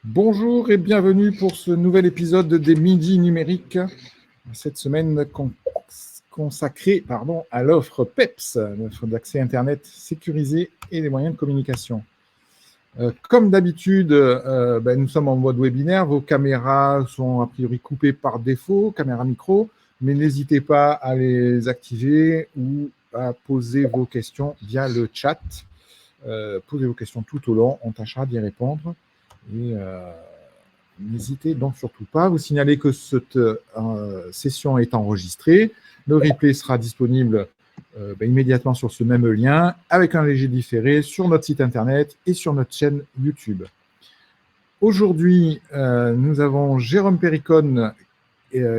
Bonjour et bienvenue pour ce nouvel épisode des Midi numériques. Cette semaine consacrée à l'offre PEPS, l'offre d'accès Internet sécurisé et les moyens de communication. Comme d'habitude, nous sommes en mode webinaire. Vos caméras sont a priori coupées par défaut, caméra micro, mais n'hésitez pas à les activer ou à poser vos questions via le chat. Posez vos questions tout au long, on tâchera d'y répondre. Et n'hésitez donc surtout pas. Vous signalez que cette session est enregistrée. Le replay sera disponible immédiatement sur ce même lien, avec un léger différé sur notre site internet et sur notre chaîne YouTube. Aujourd'hui, nous avons Jérôme Perricone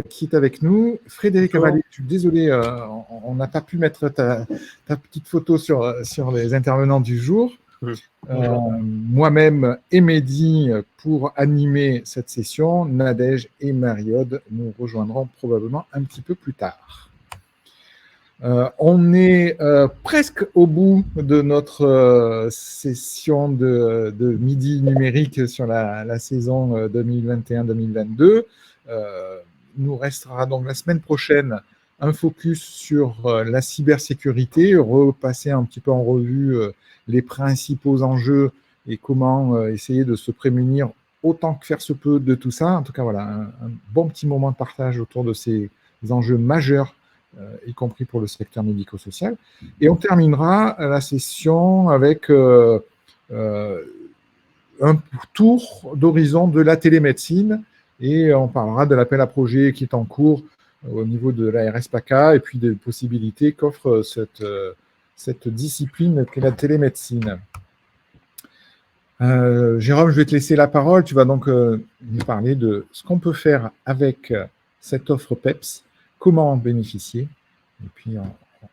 qui est avec nous. Frédéric Avalé, je suis désolé, on n'a pas pu mettre ta petite photo sur les intervenants du jour. Moi-même et Mehdi pour animer cette session. Nadège et Mariode nous rejoindront probablement un petit peu plus tard. On est presque au bout de notre session de midi numérique sur la saison 2021-2022. Nous restera donc la semaine prochaine un focus sur la cybersécurité, repasser un petit peu en revue les principaux enjeux et comment essayer de se prémunir autant que faire se peut de tout ça. En tout cas, voilà, un bon petit moment de partage autour de ces enjeux majeurs, y compris pour le secteur médico-social. Et on terminera la session avec un tour d'horizon de la télémédecine et on parlera de l'appel à projet qui est en cours au niveau de la RSPACA et puis des possibilités qu'offre cette discipline qu'est la télémédecine. Jérôme, je vais te laisser la parole. Tu vas donc nous parler de ce qu'on peut faire avec cette offre PEPS, comment en bénéficier, et puis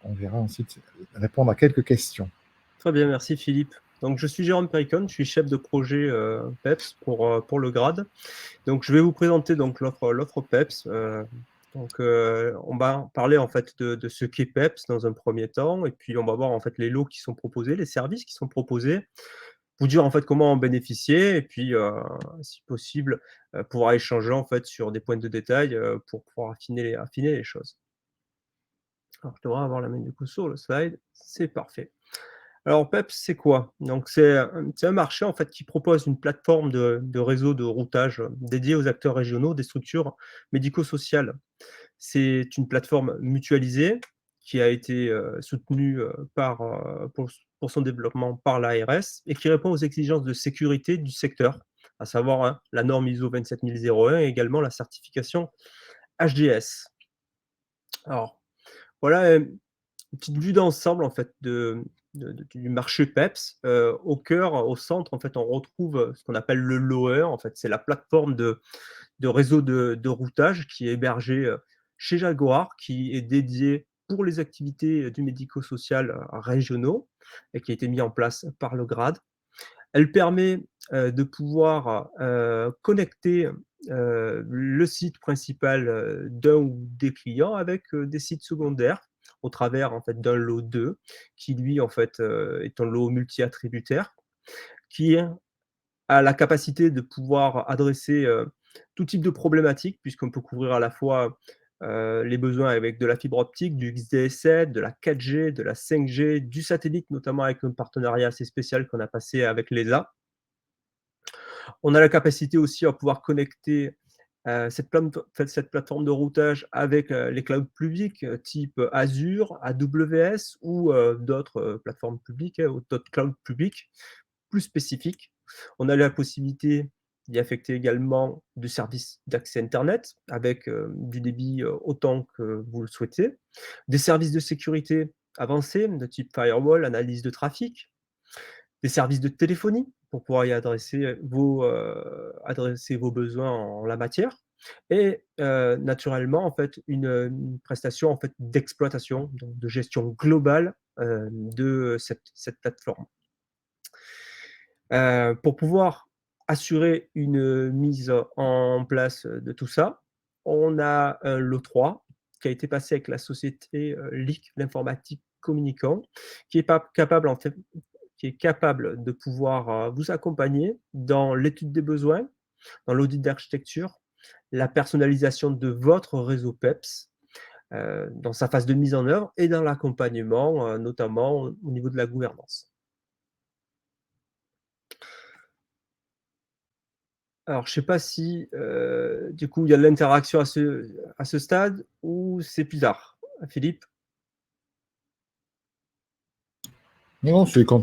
on verra ensuite répondre à quelques questions. Très bien, merci Philippe. Donc, je suis Jérôme Perricone, je suis chef de projet PEPS pour le grade. Donc, je vais vous présenter donc l'offre PEPS. On va parler en fait de ce qu'est PEPS dans un premier temps, et puis on va voir en fait les lots qui sont proposés, les services qui sont proposés, vous dire en fait comment en bénéficier, et puis si possible pouvoir échanger en fait sur des points de détail pour pouvoir affiner les choses. Alors, je devrais avoir la main du coup sur le slide, c'est parfait. Alors PEPS, c'est quoi? Donc c'est un marché en fait qui propose une plateforme de réseau de routage dédié aux acteurs régionaux des structures médico-sociales. C'est une plateforme mutualisée qui a été soutenue pour son développement par l'ARS et qui répond aux exigences de sécurité du secteur, à savoir la norme ISO 27001 et également la certification HDS. Alors voilà une petite vue d'ensemble en fait du marché PEPS. Au cœur, au centre, en fait, on retrouve ce qu'on appelle le lower. En fait, c'est la plateforme de réseau de routage qui est hébergée chez Jaguar, qui est dédiée pour les activités du médico-social régionaux et qui a été mis en place par le GRAD. Elle permet de pouvoir connecter le site principal d'un ou des clients avec des sites secondaires au travers en fait d'un lot 2 qui lui en fait est un lot multi-attributaire qui a la capacité de pouvoir adresser tout type de problématiques puisqu'on peut couvrir à la fois les besoins avec de la fibre optique, du XDSL, de la 4G, de la 5G, du satellite, notamment avec un partenariat assez spécial qu'on a passé avec l'ESA. On a la capacité aussi à pouvoir connecter cette plateforme de routage avec les clouds publics type Azure, AWS ou d'autres plateformes publiques ou d'autres clouds publics plus spécifiques. On a la possibilité d'y affecter également de services d'accès Internet avec du débit autant que vous le souhaitez, des services de sécurité avancés de type firewall, analyse de trafic, des services de téléphonie pour pouvoir y adresser vos besoins en la matière et naturellement, en fait, une prestation, en fait, d'exploitation, donc de gestion globale, de cette plateforme. Pour pouvoir assurer une mise en place de tout ça, on a un lot 3 qui a été passé avec la société LIC, l'informatique communicant, qui est pas capable en fait qui est capable de pouvoir vous accompagner dans l'étude des besoins, dans l'audit d'architecture, la personnalisation de votre réseau PEPS, dans sa phase de mise en œuvre et dans l'accompagnement, notamment au niveau de la gouvernance. Alors, je ne sais pas si, du coup, il y a de l'interaction à ce stade ou c'est plus tard? Philippe? Non, c'est dès qu'on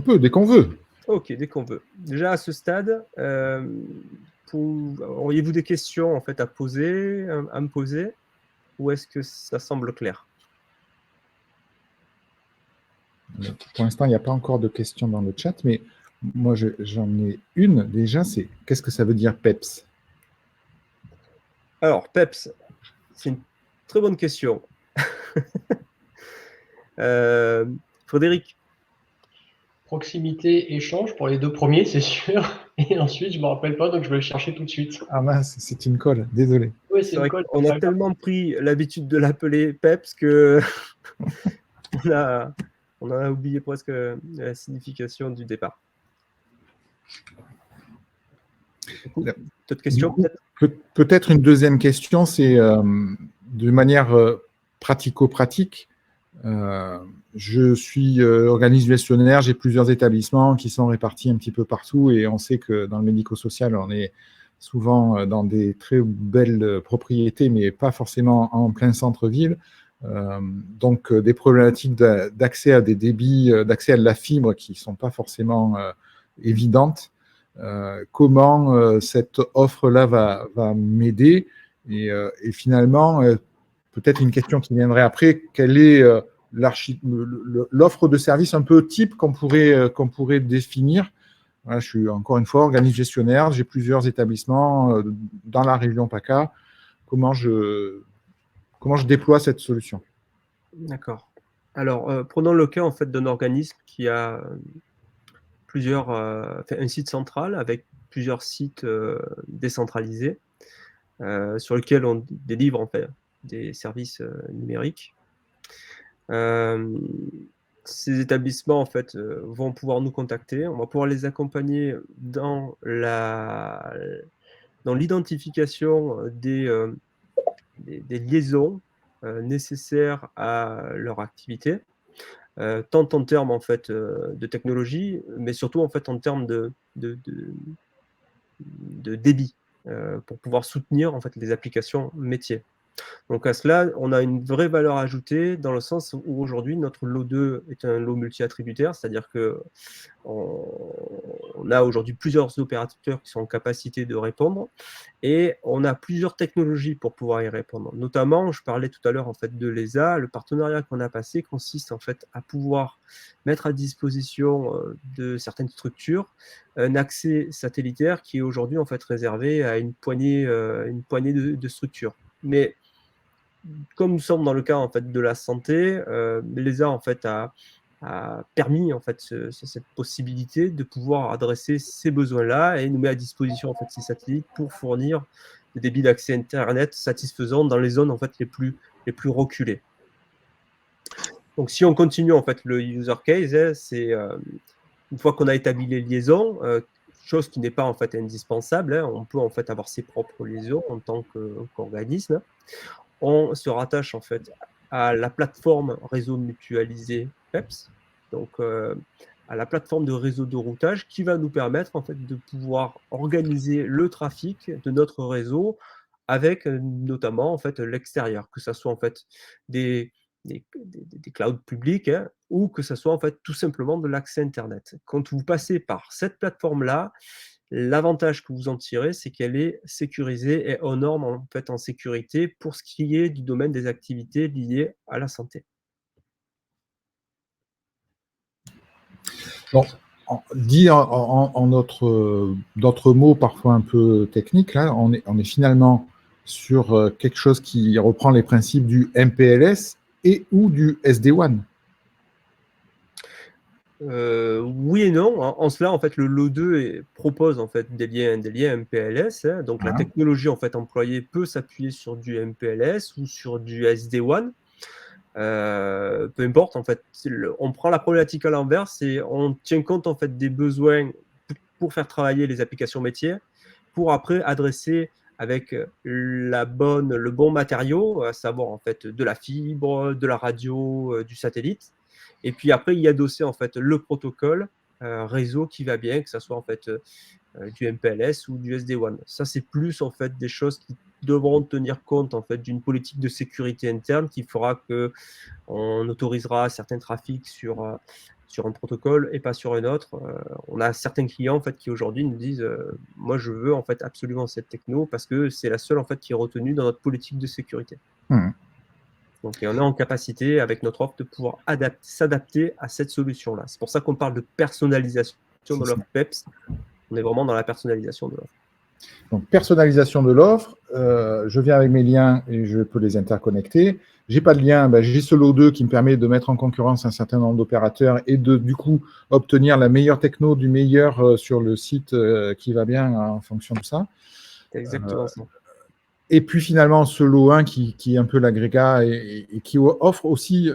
peut, dès qu'on veut. OK, dès qu'on veut. Déjà à ce stade, auriez-vous des questions en fait à poser, à me poser? Ou est-ce que ça semble clair? Pour l'instant, il n'y a pas encore de questions dans le chat, mais moi, j'en ai une déjà, c'est qu'est-ce que ça veut dire PEPS? Alors, PEPS, c'est une très bonne question. Frédéric? Proximité, échange pour les 2 premiers, c'est sûr. Et ensuite, je ne me rappelle pas, donc je vais le chercher tout de suite. Ah mince, c'est une colle, désolé. Oui, C'est c'est une vrai colle. qu'on a tellement pris l'habitude de l'appeler PEPS que on en a oublié presque la signification du départ. D'autres questions peut-être? Peut-être une deuxième question, c'est de manière pratico-pratique. Je suis organisme gestionnaire, j'ai plusieurs établissements qui sont répartis un petit peu partout et on sait que dans le médico-social, on est souvent dans des très belles propriétés, mais pas forcément en plein centre-ville. Donc, des problématiques d'accès à des débits, d'accès à de la fibre qui ne sont pas forcément évidentes. Comment cette offre-là va m'aider et finalement, peut-être une question qui viendrait après, quelle est l'offre de service un peu type qu'on pourrait définir? Voilà, je suis encore une fois organisme gestionnaire, j'ai plusieurs établissements dans la région PACA. Comment je déploie cette solution? D'accord. Alors, prenons le cas en fait d'un organisme qui a un site central avec plusieurs sites décentralisés sur lesquels on délivre en fait des services numériques. Ces établissements en fait vont pouvoir nous contacter, on va pouvoir les accompagner dans l'identification des liaisons nécessaires à leur activité, tant en termes en fait de technologie, mais surtout en fait en termes de débit, pour pouvoir soutenir en fait les applications métiers. Donc à cela, on a une vraie valeur ajoutée dans le sens où aujourd'hui notre lot 2 est un lot multi-attributaire, c'est-à-dire qu'on a aujourd'hui plusieurs opérateurs qui sont en capacité de répondre et on a plusieurs technologies pour pouvoir y répondre. Notamment, je parlais tout à l'heure en fait de l'ESA, le partenariat qu'on a passé consiste en fait à pouvoir mettre à disposition de certaines structures un accès satellitaire qui est aujourd'hui en fait réservé à une poignée de structures. Mais comme nous sommes dans le cas en fait de la santé, l'ESA en fait a permis en fait cette possibilité de pouvoir adresser ces besoins-là et nous met à disposition en fait ces satellites pour fournir des débits d'accès internet satisfaisants dans les zones en fait les plus reculées. Donc si on continue en fait le user case, c'est une fois qu'on a établi les liaisons, chose qui n'est pas en fait indispensable, on peut en fait avoir ses propres liaisons en tant qu'organisme. On se rattache en fait à la plateforme réseau mutualisé PEPS, donc à la plateforme de réseau de routage qui va nous permettre en fait de pouvoir organiser le trafic de notre réseau avec notamment en fait l'extérieur, que ce soit en fait des clouds publics ou que ce soit en fait tout simplement de l'accès Internet. Quand vous passez par cette plateforme-là, l'avantage que vous en tirez, c'est qu'elle est sécurisée et aux normes en fait en sécurité pour ce qui est du domaine des activités liées à la santé. Bon, dit en d'autres mots parfois un peu techniques, là, on est finalement sur quelque chose qui reprend les principes du MPLS et ou du SD-WAN. Oui et non. En cela, en fait, le lot 2 propose en fait des liens MPLS. Donc la technologie en fait employée peut s'appuyer sur du MPLS ou sur du SD-WAN. Peu importe, en fait, on prend la problématique à l'envers et on tient compte en fait des besoins pour faire travailler les applications métiers, pour après adresser avec le bon matériau, à savoir en fait de la fibre, de la radio, du satellite. Et puis après, il y a adossé en fait le protocole réseau qui va bien, que ce soit en fait du MPLS ou du SD-WAN. Ça, c'est plus en fait des choses qui devront tenir compte en fait d'une politique de sécurité interne qui fera que on autorisera certains trafics sur un protocole et pas sur un autre. On a certains clients en fait qui aujourd'hui nous disent moi je veux en fait absolument cette techno parce que c'est la seule en fait qui est retenue dans notre politique de sécurité. Donc et on est en capacité avec notre offre de pouvoir s'adapter à cette solution là. C'est pour ça qu'on parle de personnalisation de l'offre PEPS. On est vraiment dans la personnalisation de l'offre. Donc, personnalisation de l'offre, je viens avec mes liens et je peux les interconnecter. J'ai pas de lien, j'ai ce lot 2 qui me permet de mettre en concurrence un certain nombre d'opérateurs et de, du coup, obtenir la meilleure techno du meilleur sur le site qui va bien en fonction de ça. C'est exactement ça. Et puis finalement, ce lot 1 qui est un peu l'agrégat et qui offre aussi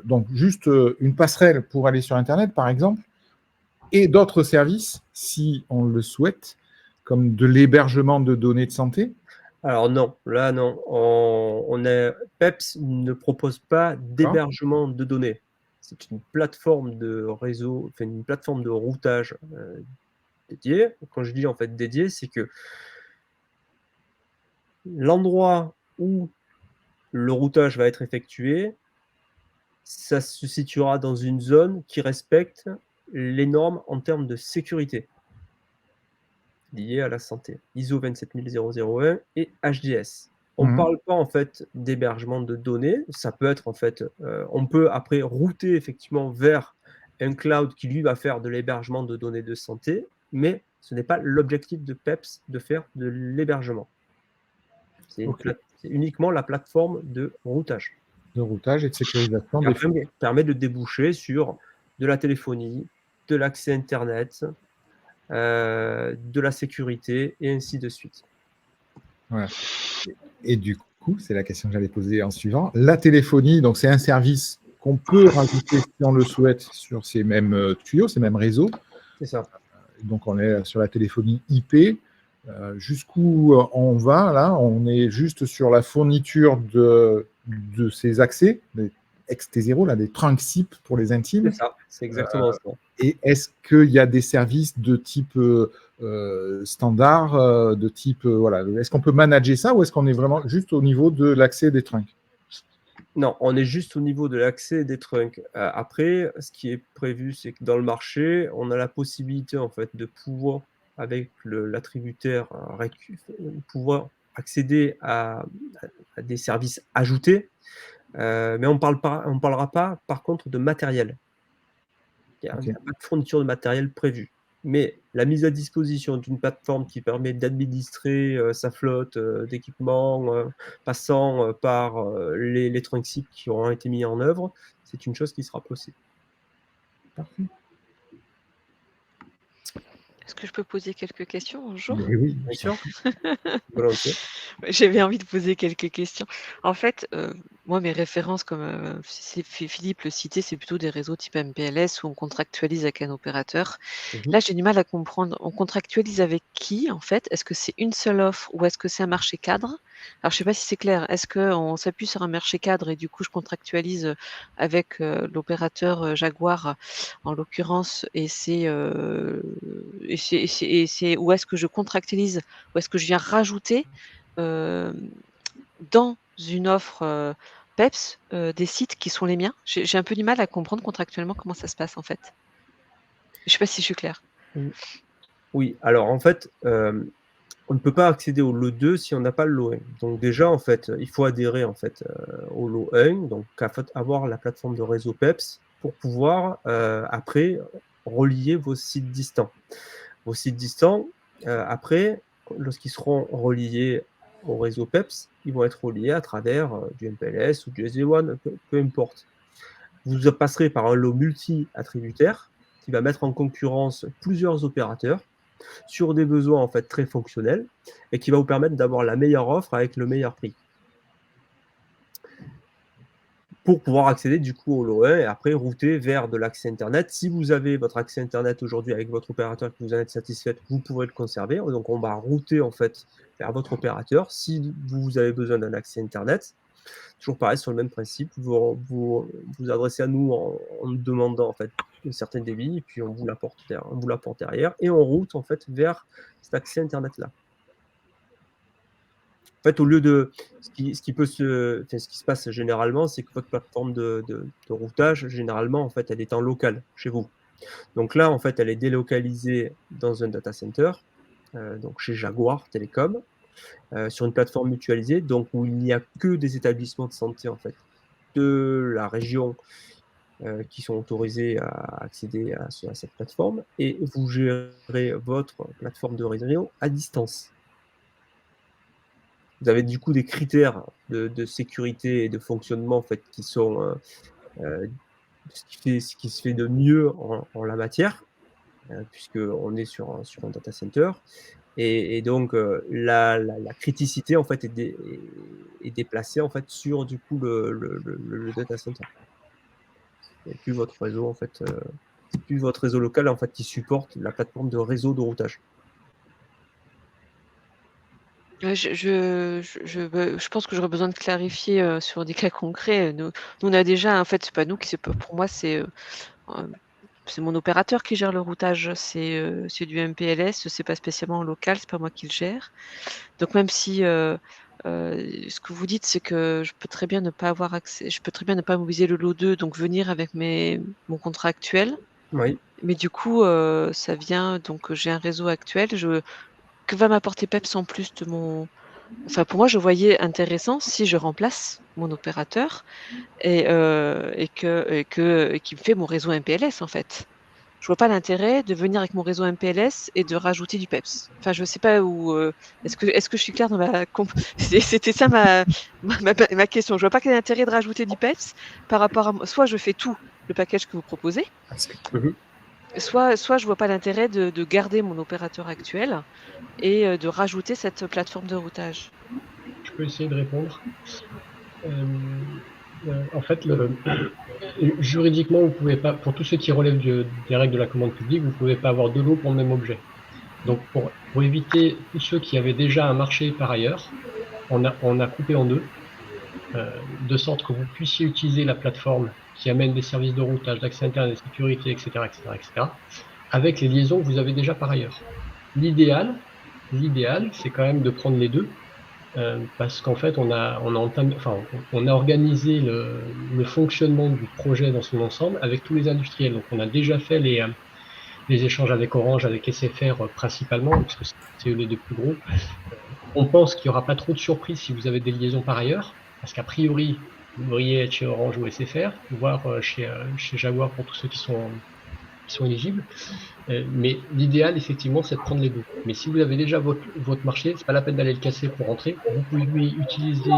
donc juste une passerelle pour aller sur Internet, par exemple, et d'autres services, si on le souhaite, comme de l'hébergement de données de santé. Alors non, là non. PEPS ne propose pas d'hébergement de données. C'est une plateforme de réseau, enfin une plateforme de routage dédiée. Quand je dis en fait dédiée, c'est que l'endroit où le routage va être effectué, ça se situera dans une zone qui respecte les normes en termes de sécurité liées à la santé, ISO 27001 et HDS. On ne parle pas en fait d'hébergement de données, ça peut être en fait, on peut après router effectivement vers un cloud qui lui va faire de l'hébergement de données de santé, mais ce n'est pas l'objectif de PEPS de faire de l'hébergement. C'est uniquement la plateforme de routage. De routage et de sécurisation. Qui permet de déboucher sur de la téléphonie, de l'accès Internet, de la sécurité et ainsi de suite. Voilà. Et du coup, c'est la question que j'allais poser en suivant. La téléphonie, donc c'est un service qu'on peut rajouter si on le souhaite sur ces mêmes tuyaux, ces mêmes réseaux. C'est ça. Donc on est sur la téléphonie IP. Jusqu'où on va là? On est juste sur la fourniture de ces accès, des XT0, là, des trunk SIP pour les intimes. C'est ça, c'est exactement ça. Et est-ce qu'il y a des services de type standard, de type voilà, est-ce qu'on peut manager ça ou est-ce qu'on est vraiment juste au niveau de l'accès des trunks? Non, on est juste au niveau de l'accès des trunks. Après, ce qui est prévu, c'est que dans le marché, on a la possibilité en fait de pouvoir, avec l'attributaire, pouvoir accéder à des services ajoutés, mais on parlera pas, par contre, de matériel. Il n'y a pas de fourniture de matériel prévu. Mais la mise à disposition d'une plateforme qui permet d'administrer sa flotte d'équipements passant par les trunk SIP qui auront été mis en œuvre, c'est une chose qui sera possible. Parfait. Est-ce que je peux poser quelques questions? Bonjour. Oui, bien sûr. J'avais envie de poser quelques questions. En fait, moi, mes références, comme Philippe le citait, c'est plutôt des réseaux type MPLS où on contractualise avec un opérateur. Là, j'ai du mal à comprendre. On contractualise avec qui, en fait? Est-ce que c'est une seule offre ou est-ce que c'est un marché cadre? Alors, je ne sais pas si c'est clair. Est-ce qu'on s'appuie sur un marché cadre et du coup, je contractualise avec l'opérateur Jaguar, en l'occurrence, et c'est où est-ce que je contractualise, où est-ce que je viens rajouter dans une offre PEPS des sites qui sont les miens? J'ai un peu du mal à comprendre contractuellement comment ça se passe en fait. Je ne sais pas si je suis claire. Oui, alors en fait, on ne peut pas accéder au lot 2 si on n'a pas le lot 1. Donc déjà, en fait, il faut adhérer en fait, au lot 1, donc avoir la plateforme de réseau PEPS pour pouvoir après relier vos sites distants. Vos sites distants, après, lorsqu'ils seront reliés au réseau PEPS, ils vont être reliés à travers du MPLS ou du SD-WAN, peu importe. Vous passerez par un lot multi-attributaire qui va mettre en concurrence plusieurs opérateurs sur des besoins en fait très fonctionnels et qui va vous permettre d'avoir la meilleure offre avec le meilleur prix. pour pouvoir accéder du coup au lot 1 et après router vers de l'accès Internet. Si vous avez votre accès Internet aujourd'hui avec votre opérateur et que vous en êtes satisfait, vous pourrez le conserver. Donc on va router en fait vers votre opérateur. Si vous avez besoin d'un accès Internet, toujours pareil sur le même principe, vous adressez à nous en nous demandant en fait un certain débit et puis on vous l'apporte derrière et on route en fait vers cet accès Internet là. En fait, au lieu de ce qui se passe généralement, c'est que votre plateforme de routage, généralement, en fait, elle est en local chez vous. Donc là, en fait, elle est délocalisée dans un data center, donc chez Jaguar Telecom, sur une plateforme mutualisée, donc où il n'y a que des établissements de santé, en fait, de la région, qui sont autorisés à accéder à cette plateforme et vous gérez votre plateforme de réseau à distance. Vous avez du coup des critères de sécurité et de fonctionnement en fait qui sont ce qui se fait de mieux en la matière, puisqu'on est sur un data center et donc la criticité en fait est déplacée en fait sur du coup le data center. Et plus votre réseau en fait, c'est plus votre réseau local en fait qui supporte la plateforme de réseau de routage. Je pense que j'aurais besoin de clarifier sur des cas concrets. Nous, on a déjà, en fait, c'est pas nous qui c'est pas pour moi, c'est mon opérateur qui gère le routage. C'est du MPLS, c'est pas spécialement local, c'est pas moi qui le gère. Donc même si ce que vous dites, c'est que je peux très bien ne pas avoir accès, je peux très bien ne pas mobiliser le lot 2, donc venir avec mon contrat actuel. Oui. Mais du coup, ça vient, donc j'ai un réseau actuel. Que va m'apporter PEPS en plus de mon. Enfin, pour moi, je voyais intéressant si je remplace mon opérateur et qui me fait mon réseau MPLS, en fait. Je vois pas l'intérêt de venir avec mon réseau MPLS et de rajouter du PEPS. Enfin, je sais pas où. Est-ce que je suis claire dans ma. C'était ça ma question. Je vois pas quel est l'intérêt de rajouter du PEPS par rapport à. Soit je fais tout le package que vous proposez. Soit je vois pas l'intérêt de garder mon opérateur actuel et de rajouter cette plateforme de routage. Je peux essayer de répondre. En fait, juridiquement, vous pouvez pas, pour tous ceux qui relèvent des règles de la commande publique, vous pouvez pas avoir deux lots pour le même objet. Donc, pour éviter tous ceux qui avaient déjà un marché par ailleurs, on a coupé en deux, de sorte que vous puissiez utiliser la plateforme qui amène des services de routage, d'accès Internet, de sécurité, etc., avec les liaisons que vous avez déjà par ailleurs. L'idéal, c'est quand même de prendre les deux, parce qu'en fait, on a organisé le fonctionnement du projet dans son ensemble avec tous les industriels. Donc, on a déjà fait les échanges avec Orange, avec SFR principalement, parce que c'est eux les deux plus gros. On pense qu'il n'y aura pas trop de surprises si vous avez des liaisons par ailleurs, parce qu'a priori, vous devriez être chez Orange ou SFR, voire chez Jaguar pour tous ceux qui sont éligibles. Mais l'idéal, effectivement, c'est de prendre les deux. Mais si vous avez déjà votre marché, c'est pas la peine d'aller le casser pour rentrer. Vous pouvez utiliser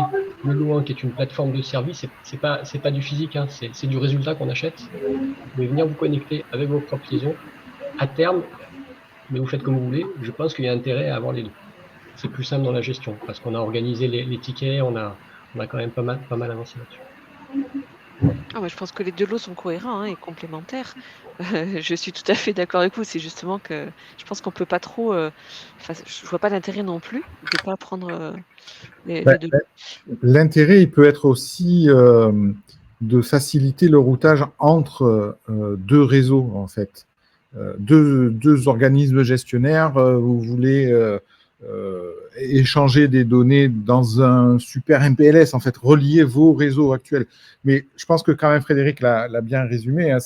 le lot 1 qui est une plateforme de service. C'est pas du physique, hein, c'est du résultat qu'on achète. Vous pouvez venir vous connecter avec vos propres liaisons. À terme, mais vous faites comme vous voulez, je pense qu'il y a intérêt à avoir les deux. C'est plus simple dans la gestion, parce qu'on a organisé les tickets, on a quand même pas mal avancé là-dessus. Ah, je pense que les deux lots sont cohérents et complémentaires. Je suis tout à fait d'accord avec vous. C'est justement que je pense qu'on peut pas trop. Je vois pas l'intérêt non plus de pas prendre les deux. L'intérêt, il peut être aussi de faciliter le routage entre deux réseaux, en fait. Deux organismes gestionnaires, vous voulez échanger des données dans un super MPLS, en fait, relier vos réseaux actuels. Mais je pense que quand même Frédéric l'a bien résumé, hein,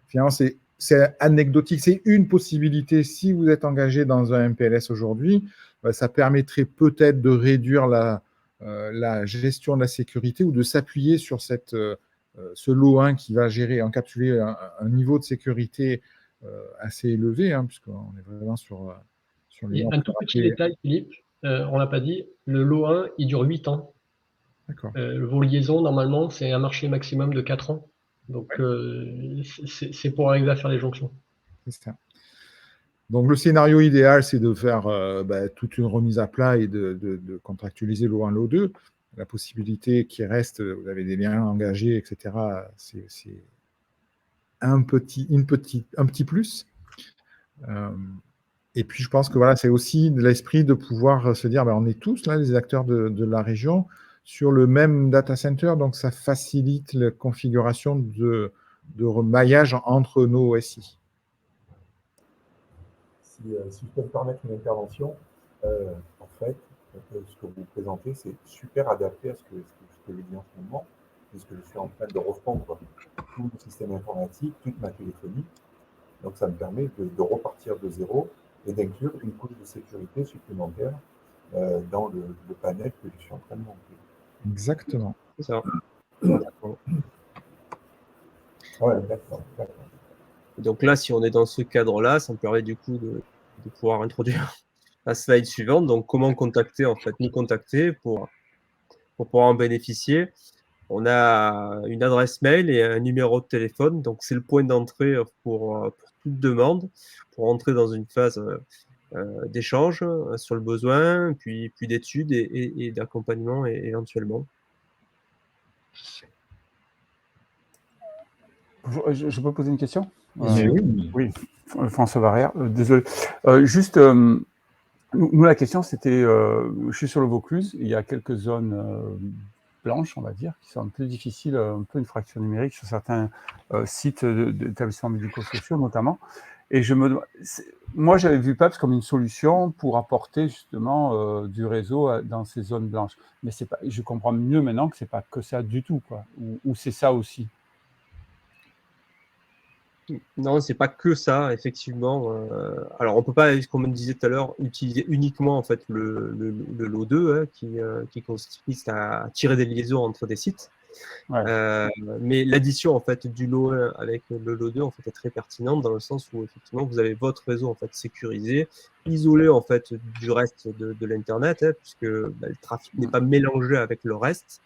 finalement, c'est anecdotique, c'est une possibilité. Si vous êtes engagé dans un MPLS aujourd'hui, ça permettrait peut-être de réduire la gestion de la sécurité ou de s'appuyer sur ce lot 1 qui va gérer, encapsuler un niveau de sécurité assez élevé, hein, puisqu'on est vraiment sur les... Un tout petit détail, Philippe, on l'a pas dit, le lot 1, il dure 8 ans. D'accord. Vos liaisons, normalement, c'est un marché maximum de 4 ans. Donc, c'est pour arriver à faire les jonctions. C'est ça. Donc, le scénario idéal, c'est de faire toute une remise à plat et de contractualiser lot 1, lot 2. la possibilité qui reste, vous avez des liens engagés, etc. C'est un petit plus. Et puis, je pense que voilà, c'est aussi de l'esprit de pouvoir se dire, on est tous là, les acteurs de la région, sur le même data center, donc ça facilite la configuration de maillage entre nos SI. Si je peux me permettre une intervention, en fait, ce que vous présentez, c'est super adapté à ce que je dis en ce moment, puisque je suis en train de refondre tout mon système informatique, toute ma téléphonie. Donc, ça me permet de repartir de zéro et d'inclure une couche de sécurité supplémentaire dans le panel que je suis en train de monter. Exactement. C'est ça. Ouais, d'accord. Donc là, si on est dans ce cadre-là, ça me permet du coup de pouvoir introduire la slide suivante. Donc, comment contacter, en fait, nous contacter pour pouvoir en bénéficier. On a une adresse mail et un numéro de téléphone. Donc, c'est le point d'entrée pour toute demande, pour entrer dans une phase d'échange sur le besoin, puis d'études et d'accompagnement éventuellement. Je peux poser une question? Oui. François Barrière, désolé. Juste, nous, la question, c'était, je suis sur le Vaucluse, il y a quelques zones blanches, on va dire, qui sont un peu difficiles, un peu une fracture numérique sur certains sites d'établissements médico-sociaux, notamment. Et moi, j'avais vu PEPS comme une solution pour apporter justement du réseau dans ces zones blanches. Mais je comprends mieux maintenant que c'est pas que ça du tout, quoi. Ou c'est ça aussi. Non, c'est pas que ça, effectivement. Alors, on peut pas, comme on disait tout à l'heure, utiliser uniquement en fait le LO2 qui consiste à tirer des liaisons entre des sites. Ouais. Mais l'addition en fait du LO1 avec le LO2 en fait est très pertinente dans le sens où effectivement vous avez votre réseau en fait sécurisé, isolé en fait du reste de l'internet, puisque le trafic n'est pas mélangé avec le reste.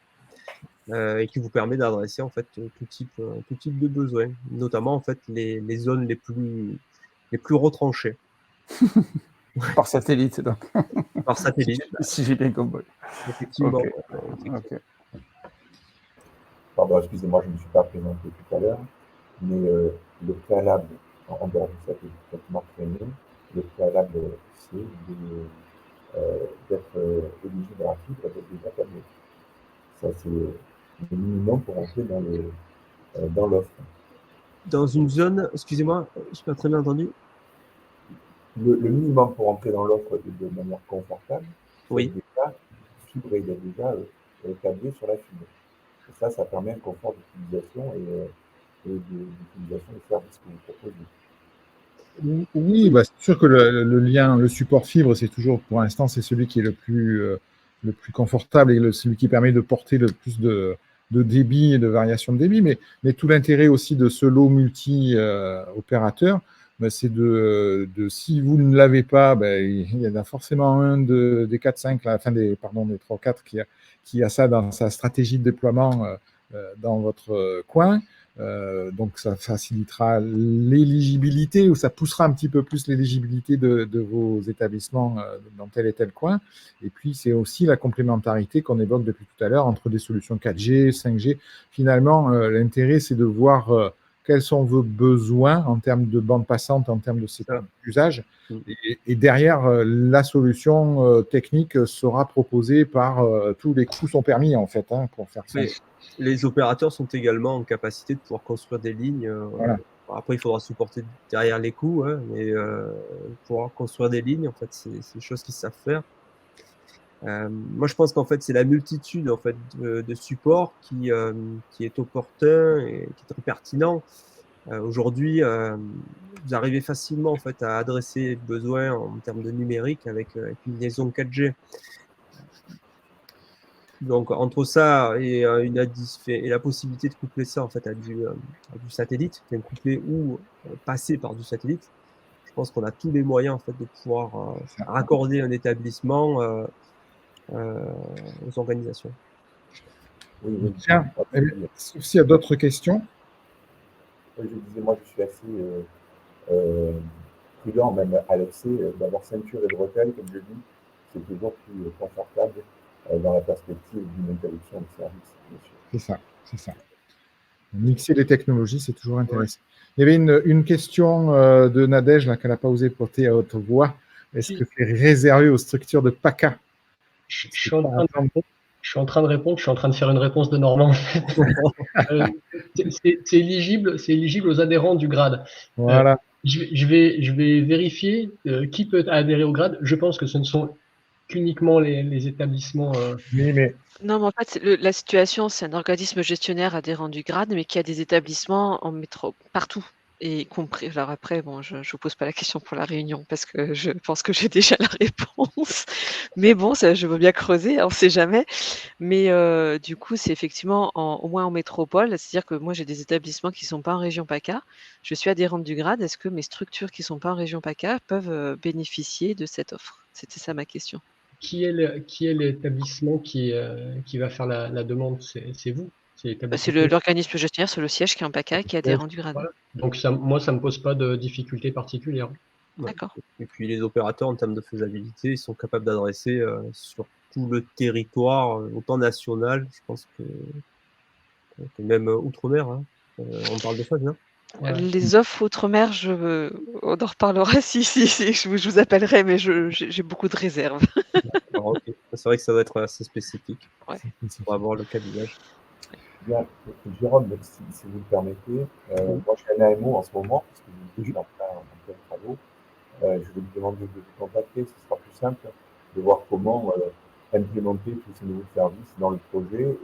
Et qui vous permet d'adresser en fait tout type de besoins, notamment en fait les zones les plus retranchées. Par satellite, donc. Par satellite. Si j'ai bien compris. Effectivement. Ok. Pardon, excusez-moi, je ne me suis pas présenté tout à l'heure, mais le préalable, en dehors du satellite complètement traîné, le préalable, c'est d'être éligible à la fibre avec des câblés. Ça, c'est le minimum pour entrer dans l'offre. Dans une zone, excusez-moi, je n'ai pas très bien entendu. Le minimum pour entrer dans l'offre de manière confortable, oui. C'est déjà fibré, il y a déjà câblé sur la fibre. Et ça permet un confort d'utilisation et d'utilisation des services que vous proposez. Oui, c'est sûr que le lien, le support fibre, c'est toujours, pour l'instant, c'est celui qui est le plus confortable et celui qui permet de porter le plus de débit et de variation de débit. Mais tout l'intérêt aussi de ce lot multi-opérateur, c'est si vous ne l'avez pas, il y en a forcément un des 4-5, des 3-4 qui a ça dans sa stratégie de déploiement dans votre coin. Donc, ça facilitera l'éligibilité ou ça poussera un petit peu plus l'éligibilité de vos établissements dans tel et tel coin. Et puis, c'est aussi la complémentarité qu'on évoque depuis tout à l'heure entre des solutions 4G, 5G. Finalement, l'intérêt, c'est de voir quels sont vos besoins en termes de bande passante, en termes de usage. Et derrière, la solution technique sera proposée par tous les coûts sont permis, en fait, pour faire ça. Les opérateurs sont également en capacité de pouvoir construire des lignes. Voilà. Après, il faudra supporter derrière les coûts, mais pouvoir construire des lignes, en fait, c'est des choses qu'ils savent faire. Moi, je pense qu'en fait, c'est la multitude en fait de supports qui est opportun et qui est très pertinent. Aujourd'hui, vous arrivez facilement en fait à adresser les besoins en termes de numérique avec une liaison 4G. Donc entre ça et la possibilité de coupler ça en fait à du satellite, coupler ou passer par du satellite, je pense qu'on a tous les moyens en fait de pouvoir raccorder un établissement aux organisations. Oui. Tiens, s'il y a d'autres questions. Oui, je disais, moi je suis assez prudent même à l'accès d'avoir ceinture et bretelles, comme je dis, c'est toujours plus confortable dans la perspective d'une interruption de service, bien sûr. C'est ça. Mixer les technologies, c'est toujours intéressant. Il y avait une question de Nadège là, qu'elle n'a pas osé porter à haute voix. Est-ce que c'est réservé aux structures de PACA? Je suis en train de répondre, je suis en train de faire une réponse de Normand. C'est éligible aux adhérents du grade. Voilà. Je vais vérifier qui peut adhérer au grade. Je pense que ce ne sont qu'uniquement les établissements. Mais Non, mais en fait, la situation, c'est un organisme gestionnaire adhérent du grade, mais qui a des établissements en métro partout. Et compris. Alors après, bon, je ne vous pose pas la question pour la Réunion parce que je pense que j'ai déjà la réponse. Mais bon, ça, je veux bien creuser, on ne sait jamais. Mais du coup, c'est effectivement au moins en métropole. C'est-à-dire que moi, j'ai des établissements qui ne sont pas en région PACA. Je suis adhérente du grade. Est-ce que mes structures qui ne sont pas en région PACA peuvent bénéficier de cette offre? C'était ça ma question. Qui est l'établissement qui va faire la demande? C'est vous? C'est l'organisme gestionnaire, c'est le siège qui est en PACA qui est adhérent du grade. Voilà. Donc moi, ça ne me pose pas de difficultés particulières. D'accord. Et puis les opérateurs, en termes de faisabilité, ils sont capables d'adresser sur tout le territoire, autant national, je pense que même outre-mer. Hein. On parle de ça, bien. Voilà. Les offres outre-mer, on en reparlera si je vous appellerai, mais j'ai beaucoup de réserves. Alors, okay. C'est vrai que ça doit être assez spécifique pour avoir le cas d'usage. Bien, Jérôme, si vous le permettez, moi je suis un AMO en ce moment, parce que je suis en plein travaux. Je vais lui demander de vous contacter, ce sera plus simple de voir comment implémenter tous ces nouveaux services dans le projet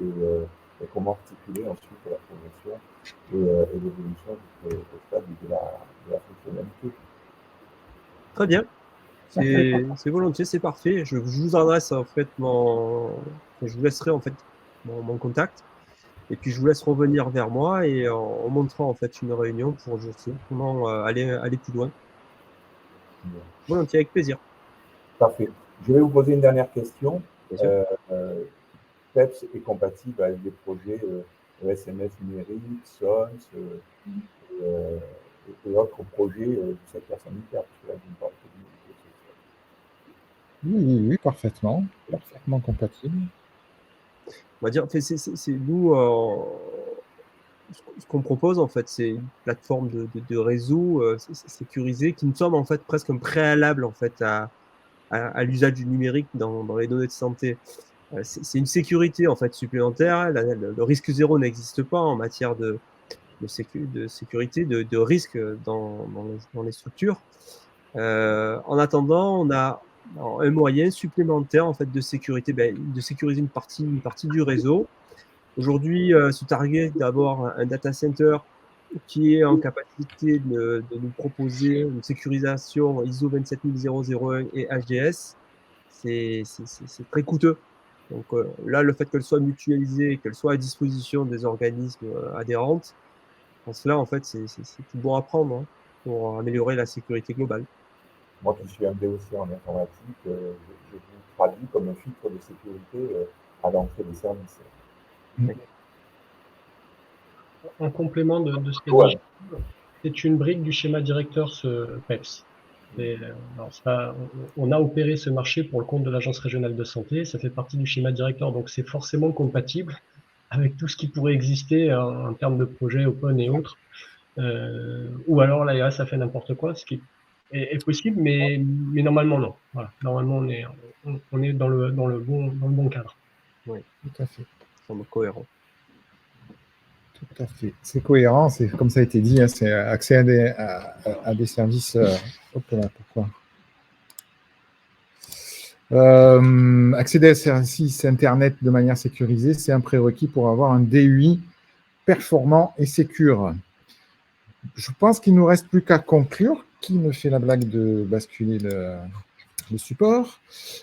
et comment articuler ensuite la progression et l'évolution du stade de la fonctionnalité. Très bien. C'est volontiers, c'est parfait. Je vous adresse en fait je vous laisserai en fait mon contact. Et puis je vous laisse revenir vers moi et on montrera en fait une réunion pour justement aller plus loin. Bien. Volontiers, avec plaisir. Parfait. Je vais vous poser une dernière question. PEPS est compatible avec des projets SMS numérique, SONS et autres projets du secteur sanitaire, parce que là, je ne parle que de médico-social. oui, parfaitement compatible. On va dire, c'est nous, ce qu'on propose en fait, c'est une plateforme de réseau sécurisé qui nous semble en fait presque un préalable en fait à l'usage du numérique dans les données de santé. C'est une sécurité en fait supplémentaire. Le risque zéro n'existe pas en matière de sécurité, de risque dans les structures. En attendant, on a un moyen supplémentaire en fait de sécurité, de sécuriser une partie du réseau. Aujourd'hui, ce target d'avoir un data center qui est en capacité de nous proposer une sécurisation ISO 27001 et HDS, c'est très coûteux. Donc là, le fait qu'elle soit mutualisée, qu'elle soit à disposition des organismes adhérentes, je pense là, en fait, c'est tout bon à prendre hein, pour améliorer la sécurité globale. Moi qui suis un DOC en informatique, je vous traduis comme un filtre de sécurité à l'entrée des services. En complément de ce qu'a dit, c'est une brique du schéma directeur, ce PEPS. On a opéré ce marché pour le compte de l'Agence régionale de santé, ça fait partie du schéma directeur, donc c'est forcément compatible avec tout ce qui pourrait exister en termes de projets open et autres. Ou alors l'ARS a fait n'importe quoi, ce qui est possible, mais normalement non. Voilà. Normalement on est dans le bon cadre. Oui, tout à fait. Ça semble cohérent. Tout à fait. C'est cohérent, c'est comme ça a été dit, hein, c'est accès à des services. Hop là, pourquoi accéder à des services Internet de manière sécurisée, c'est un prérequis pour avoir un DUI performant et sécure. Je pense qu'il ne nous reste plus qu'à conclure. Qui me fait la blague de basculer le support?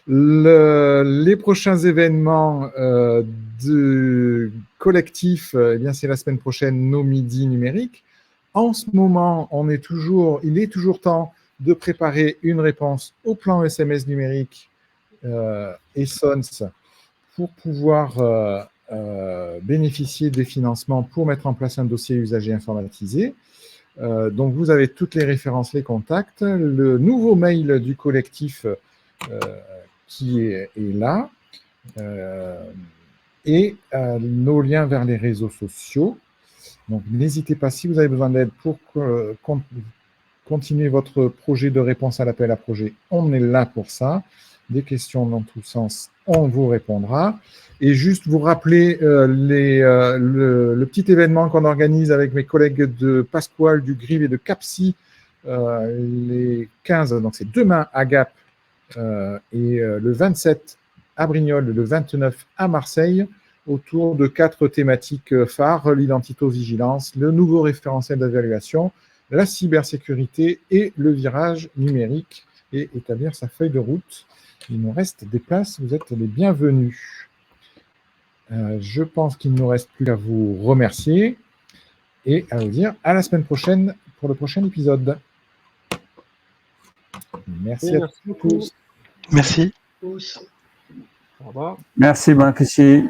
Les prochains événements de collectif, eh bien, c'est la semaine prochaine, nos midis numériques. En ce moment, il est toujours temps de préparer une réponse au plan SMS numérique et SONS pour pouvoir bénéficier des financements pour mettre en place un dossier usager informatisé. Donc, vous avez toutes les références, les contacts, le nouveau mail du collectif qui est là. et nos liens vers les réseaux sociaux. Donc, n'hésitez pas, si vous avez besoin d'aide pour continuer votre projet de réponse à l'appel à projet, on est là pour ça. Des questions dans tous sens, on vous répondra. Et juste vous rappeler le petit événement qu'on organise avec mes collègues de Pasquale, du Grive et de Capsi, les 15, donc c'est demain à Gap, et le 27 à Brignoles, le 29 à Marseille, autour de 4 thématiques phares, l'identito-vigilance, le nouveau référentiel d'évaluation, la cybersécurité et le virage numérique, et établir sa feuille de route. Il nous reste des places, vous êtes les bienvenus. Je pense qu'il ne nous reste plus qu'à vous remercier et à vous dire à la semaine prochaine pour le prochain épisode. Merci à tous. Merci. Au revoir. Merci, bon appétit.